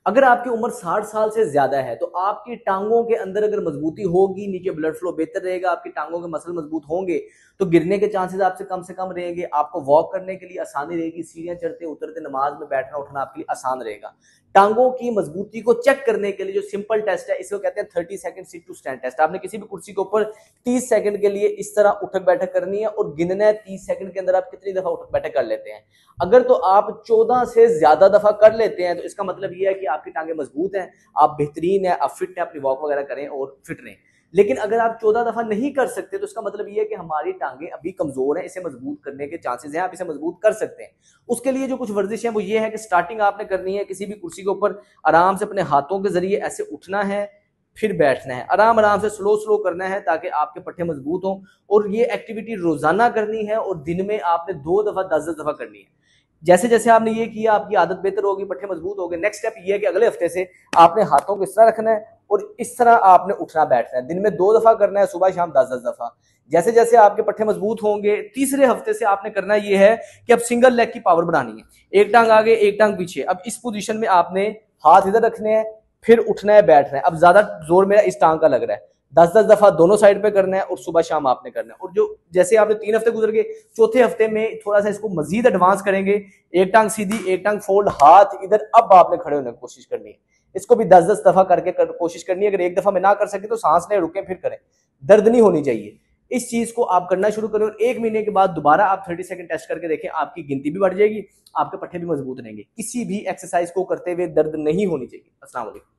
अगर आपकी उम्र 60 साल से ज्यादा है तो आपकी टांगों के अंदर अगर मजबूती होगी, नीचे ब्लड फ्लो बेहतर रहेगा, आपकी टांगों के मसल मजबूत होंगे तो गिरने के चांसेस आपसे कम से कम रहेंगे, आपको वॉक करने के लिए आसानी रहेगी, सीढ़ियां चढ़ते उतरते नमाज में बैठना उठना आपके लिए आसान रहेगा। टांगों की मजबूती को चेक करने के लिए जो सिंपल टेस्ट है, इसको कहते हैं 30 second sit to stand test. आपने किसी भी कुर्सी के ऊपर 30 सेकंड के लिए इस तरह उठक बैठक करनी है और गिनना है 30 सेकंड के अंदर आप कितनी दफा उठक बैठक कर लेते हैं। अगर तो आप 14 से ज्यादा दफा कर लेते हैं तो इसका मतलब यह है कि आपकी टांगे मजबूत हैं, आप बेहतरीन है, आप फिट हैं, अपनी वॉक वगैरह करें और फिट रहें। लेकिन अगर आप 14 दफा नहीं कर सकते तो इसका मतलब यह है कि हमारी टांगे अभी कमजोर हैं, इसे मजबूत करने के चांसेस हैं, आप इसे मजबूत कर सकते हैं। उसके लिए जो कुछ वर्जिश है वो ये है कि स्टार्टिंग आपने करनी है, किसी भी कुर्सी के ऊपर आराम से अपने हाथों के जरिए ऐसे उठना है, फिर बैठना है, आराम आराम से स्लो स्लो करना है ताकि आपके पट्टे मजबूत हों। और ये एक्टिविटी रोजाना करनी है और दिन में आपने 2 दफा 10-10 दफा करनी है। जैसे जैसे आपने ये किया आपकी आदत बेहतर होगी, पट्टे मजबूत हो गए। नेक्स्ट स्टेप ये है कि अगले हफ्ते से आपने हाथों को इस तरह रखना है और इस तरह आपने उठना बैठना है, दिन में 2 दफा करना है, सुबह शाम 10-10 दफा। जैसे जैसे आपके पट्टे मजबूत होंगे, तीसरे हफ्ते से आपने करना ये है कि अब सिंगल लेग की पावर बढ़ानी है, एक टांग आगे एक टांग पीछे। अब इस पोजीशन में आपने हाथ इधर रखने हैं, फिर उठना है बैठना है। अब ज्यादा जोर मेरा इस टांग का लग रहा है, 10-10 दफा दोनों साइड पे करना है और सुबह शाम आपने करना है। और जो जैसे आपने 3 हफ्ते गुजर गए, चौथे हफ्ते में थोड़ा सा इसको मजीद एडवांस करेंगे, एक टांग सीधी एक टांग फोल्ड, हाथ इधर। अब आपने खड़े होने की कोशिश करनी है, इसको भी 10-10 दफा करके कोशिश करनी है। अगर एक दफा में ना कर सके तो सांस लें, रुकें, फिर करें, दर्द नहीं होनी चाहिए। इस चीज को आप करना शुरू करें और 1 महीने के बाद दोबारा आप 30 सेकंड टेस्ट करके देखें, आपकी गिनती भी बढ़ जाएगी, आपके पट्टे भी मजबूत रहेंगे। किसी भी एक्सरसाइज को करते हुए दर्द नहीं होनी चाहिए। अस्सलाम वालेकुम।